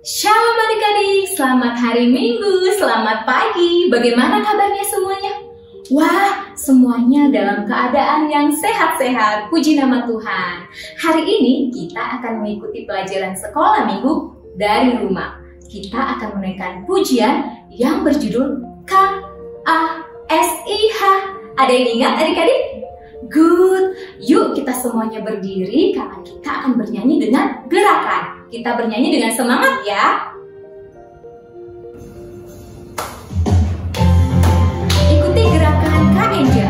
Shalom adik-adik, selamat hari Minggu, selamat pagi. Bagaimana kabarnya semuanya? Wah, semuanya dalam keadaan yang sehat-sehat, puji nama Tuhan. Hari ini kita akan mengikuti pelajaran sekolah minggu dari rumah. Kita akan menaikkan pujian yang berjudul KASIH. Ada yang ingat adik-adik? Good. Yuk kita semuanya berdiri karena kita akan bernyanyi dengan gerakan. Kita bernyanyi dengan semangat ya. Ikuti gerakan Kak Angel.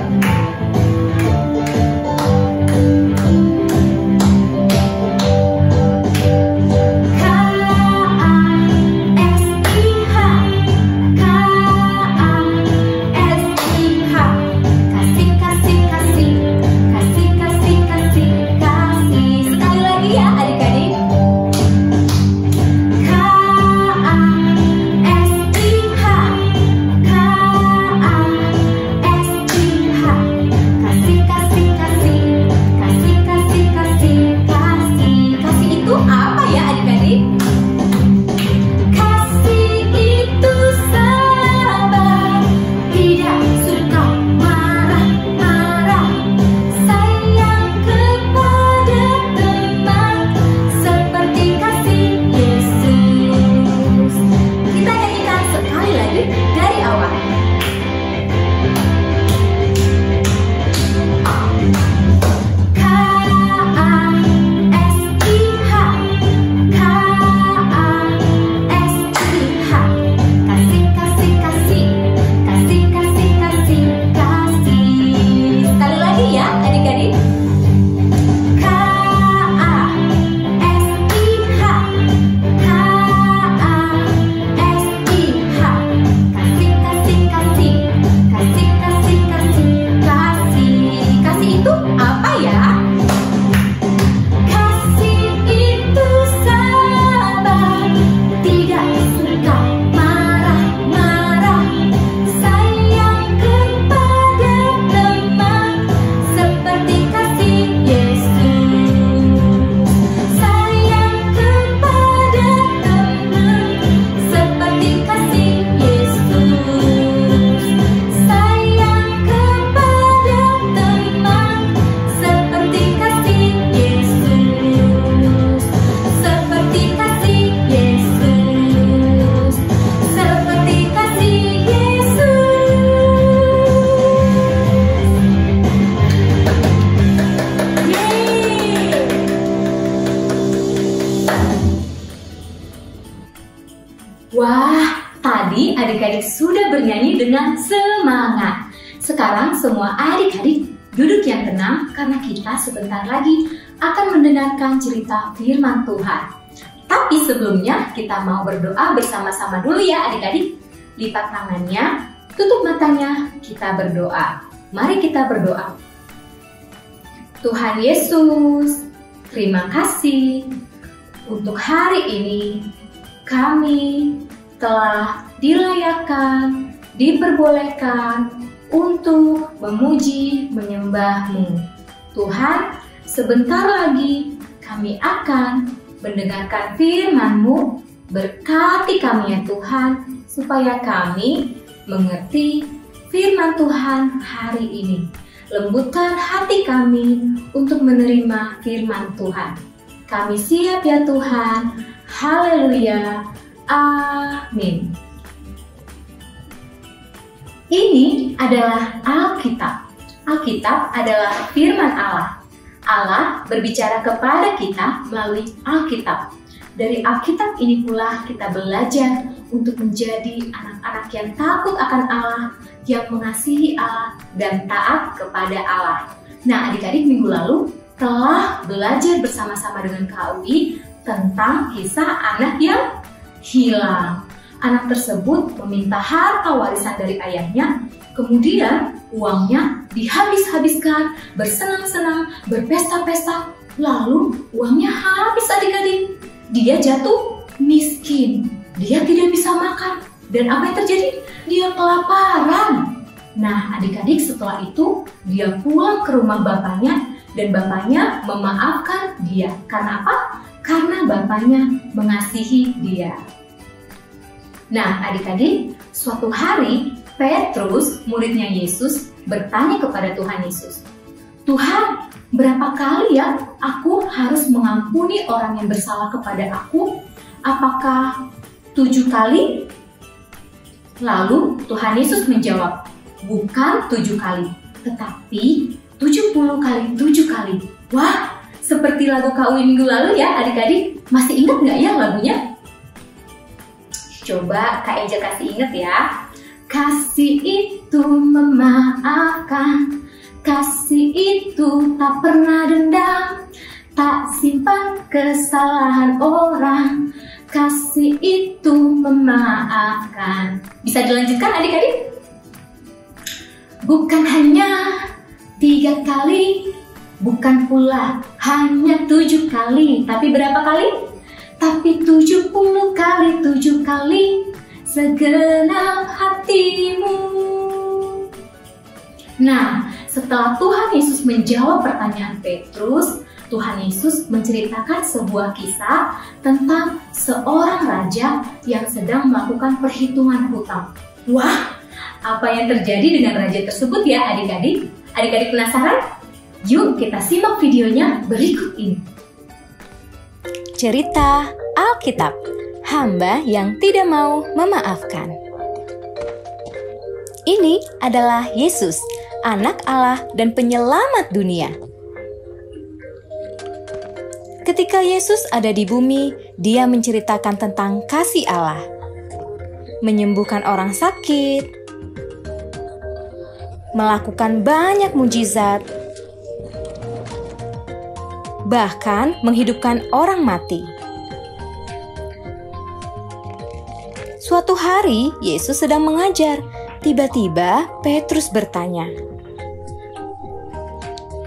Wah, tadi adik-adik sudah bernyanyi dengan semangat. Sekarang semua adik-adik duduk yang tenang karena kita sebentar lagi akan mendengarkan cerita firman Tuhan. Tapi sebelumnya kita mau berdoa bersama-sama dulu ya adik-adik. Lipat tangannya, tutup matanya, kita berdoa. Mari kita berdoa. Tuhan Yesus, terima kasih untuk hari ini. Kami telah dilayakkan, diperbolehkan untuk memuji, menyembah-Mu. Tuhan, sebentar lagi kami akan mendengarkan firman-Mu. Berkati kami ya Tuhan, supaya kami mengerti firman Tuhan hari ini. Lembutkan hati kami untuk menerima firman Tuhan. Kami siap ya Tuhan. Haleluya. Amin. Ini adalah Alkitab. Alkitab adalah firman Allah. Allah berbicara kepada kita melalui Alkitab. Dari Alkitab ini pula kita belajar untuk menjadi anak-anak yang takut akan Allah, yang mengasihi Allah dan taat kepada Allah. Nah, adik-adik minggu lalu telah belajar bersama-sama dengan KUI tentang kisah anak yang hilang. Anak tersebut meminta harta warisan dari ayahnya, kemudian uangnya dihabis-habiskan, bersenang-senang, berpesta-pesta, lalu uangnya habis adik-adik. Dia jatuh miskin, dia tidak bisa makan, dan apa yang terjadi? Dia kelaparan. Nah adik-adik setelah itu dia pulang ke rumah bapaknya, dan bapaknya memaafkan dia. Karena apa? karena Bapaknya mengasihi dia. Nah, adik-adik, suatu hari Petrus, muridnya Yesus, bertanya kepada Tuhan Yesus, "Tuhan, berapa kali ya aku harus mengampuni orang yang bersalah kepada aku? Apakah 7 kali?" Lalu Tuhan Yesus menjawab, "Bukan 7 kali, tetapi 70 kali 7 kali. Wah, seperti lagu KUI minggu lalu ya adik-adik. Masih ingat nggak ya lagunya? Coba Kak Eja kasih ingat ya. Kasih itu memaafkan, kasih itu tak pernah dendam, tak simpan kesalahan orang, kasih itu memaafkan. Bisa dilanjutkan adik-adik? Bukan hanya 3 kali, bukan pula hanya 7 kali, tapi berapa kali? Tapi 70 kali 7 kali segenap hatimu. Nah, setelah Tuhan Yesus menjawab pertanyaan Petrus, Tuhan Yesus menceritakan sebuah kisah tentang seorang raja yang sedang melakukan perhitungan hutang. Wah, apa yang terjadi dengan raja tersebut ya adik-adik? Adik-adik penasaran? Yuk kita simak videonya berikut ini. Cerita Alkitab, hamba yang tidak mau memaafkan. Ini adalah Yesus, anak Allah dan penyelamat dunia. Ketika Yesus ada di bumi, dia menceritakan tentang kasih Allah, menyembuhkan orang sakit, melakukan banyak mujizat, bahkan menghidupkan orang mati. Suatu hari, Yesus sedang mengajar. Tiba-tiba, Petrus bertanya,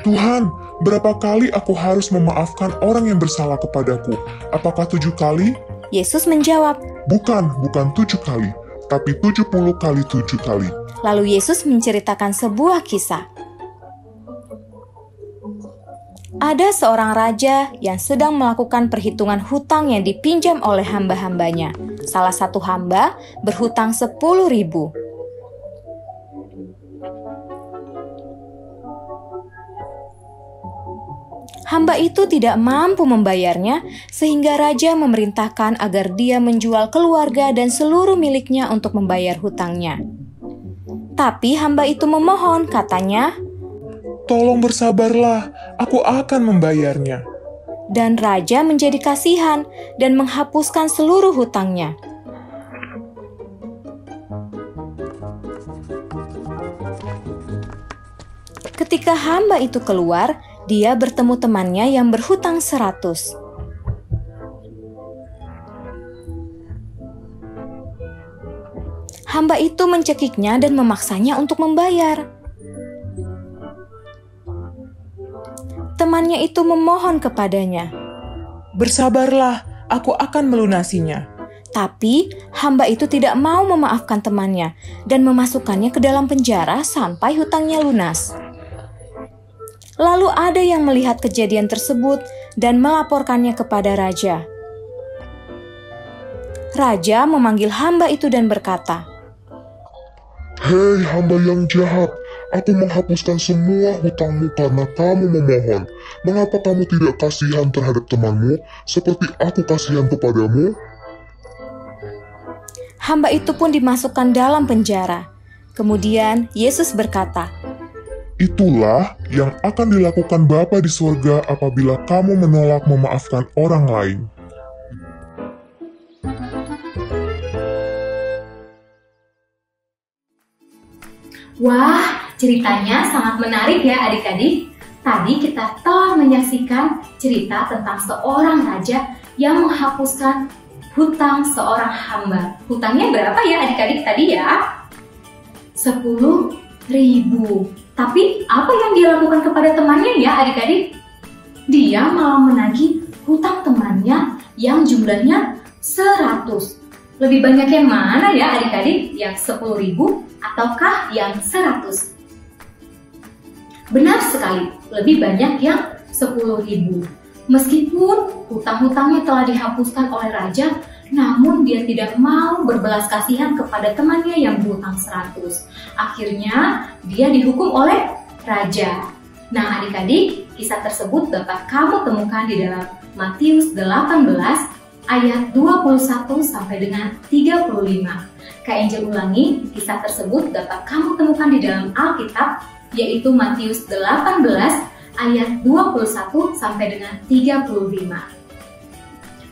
"Tuhan, berapa kali aku harus memaafkan orang yang bersalah kepadaku? Apakah 7 kali?" Yesus menjawab, Bukan 7 kali, tapi 70 kali 7 kali. Lalu Yesus menceritakan sebuah kisah. Ada seorang raja yang sedang melakukan perhitungan hutang yang dipinjam oleh hamba-hambanya. Salah satu hamba berhutang 10.000. Hamba itu tidak mampu membayarnya, sehingga raja memerintahkan agar dia menjual keluarga dan seluruh miliknya untuk membayar hutangnya. Tapi hamba itu memohon, katanya, "Tolong bersabarlah, aku akan membayarnya." Dan raja menjadi kasihan dan menghapuskan seluruh hutangnya. Ketika hamba itu keluar, dia bertemu temannya yang berhutang 100. Hamba itu mencekiknya dan memaksanya untuk membayar. Temannya itu memohon kepadanya, "Bersabarlah, aku akan melunasinya." Tapi hamba itu tidak mau memaafkan temannya dan memasukkannya ke dalam penjara sampai hutangnya lunas. Lalu ada yang melihat kejadian tersebut dan melaporkannya kepada raja. Raja memanggil hamba itu dan berkata, "Hei hamba yang jahat, aku menghapuskan semua hutangmu karena kamu memohon. Mengapa kamu tidak kasihan terhadap temanmu seperti aku kasihan kepadamu?" Hamba itu pun dimasukkan dalam penjara. Kemudian Yesus berkata, Itulah yang akan dilakukan Bapa di surga apabila kamu menolak memaafkan orang lain. Wah, ceritanya sangat menarik ya adik-adik. Tadi kita telah menyaksikan cerita tentang seorang raja yang menghapuskan hutang seorang hamba. Hutangnya berapa ya adik-adik tadi ya? 10.000. Tapi apa yang dia lakukan kepada temannya ya adik-adik? Dia malah menagih hutang temannya yang jumlahnya 100. Lebih banyak yang mana ya adik-adik? Yang 10.000 ataukah yang 100? Benar sekali, lebih banyak yang 10.000. Meskipun hutang-hutangnya telah dihapuskan oleh raja, namun dia tidak mau berbelas kasihan kepada temannya yang berhutang 100. Akhirnya dia dihukum oleh raja. Nah adik-adik, kisah tersebut dapat kamu temukan di dalam Matius 18 ayat 21 sampai dengan 35. Kak Angel ulangi, kisah tersebut dapat kamu temukan di dalam Alkitab, yaitu Matius 18 ayat 21 sampai dengan 35.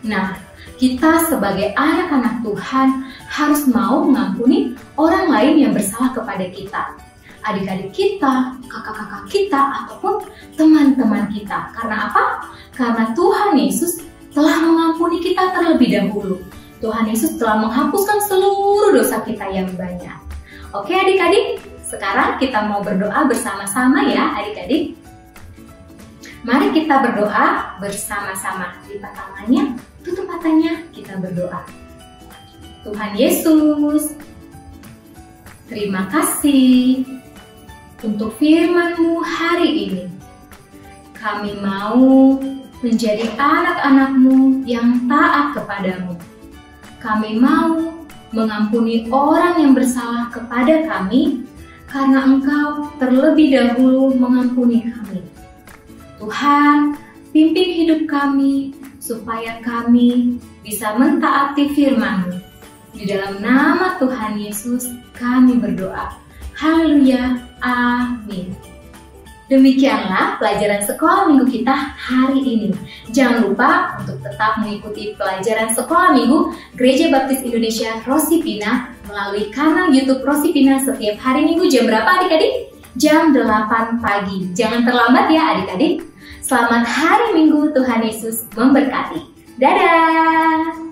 Nah, kita sebagai anak-anak Tuhan harus mau mengampuni orang lain yang bersalah kepada kita. Adik-adik kita, kakak-kakak kita, ataupun teman-teman kita. Karena apa? Karena Tuhan Yesus telah mengampuni kita terlebih dahulu. Tuhan Yesus telah menghapuskan seluruh dosa kita yang banyak. Oke adik-adik, sekarang kita mau berdoa bersama-sama ya adik-adik. Mari kita berdoa bersama-sama. Lipat tangannya, tutup matanya, kita berdoa. Tuhan Yesus, terima kasih untuk firman-Mu hari ini. Kami mau menjadi anak-anak-Mu yang taat kepadamu. Kami mau mengampuni orang yang bersalah kepada kami, karena Engkau terlebih dahulu mengampuni kami. Tuhan, pimpin hidup kami, supaya kami bisa mentaati firman-Mu. Di dalam nama Tuhan Yesus, kami berdoa. Haleluya, amin. Demikianlah pelajaran sekolah minggu kita hari ini. Jangan lupa untuk tetap mengikuti pelajaran sekolah minggu Gereja Baptis Indonesia Rosipina melalui kanal YouTube Rosipina setiap hari Minggu jam berapa adik-adik? Jam 8 pagi. Jangan terlambat ya adik-adik. Selamat hari Minggu, Tuhan Yesus memberkati. Dadah!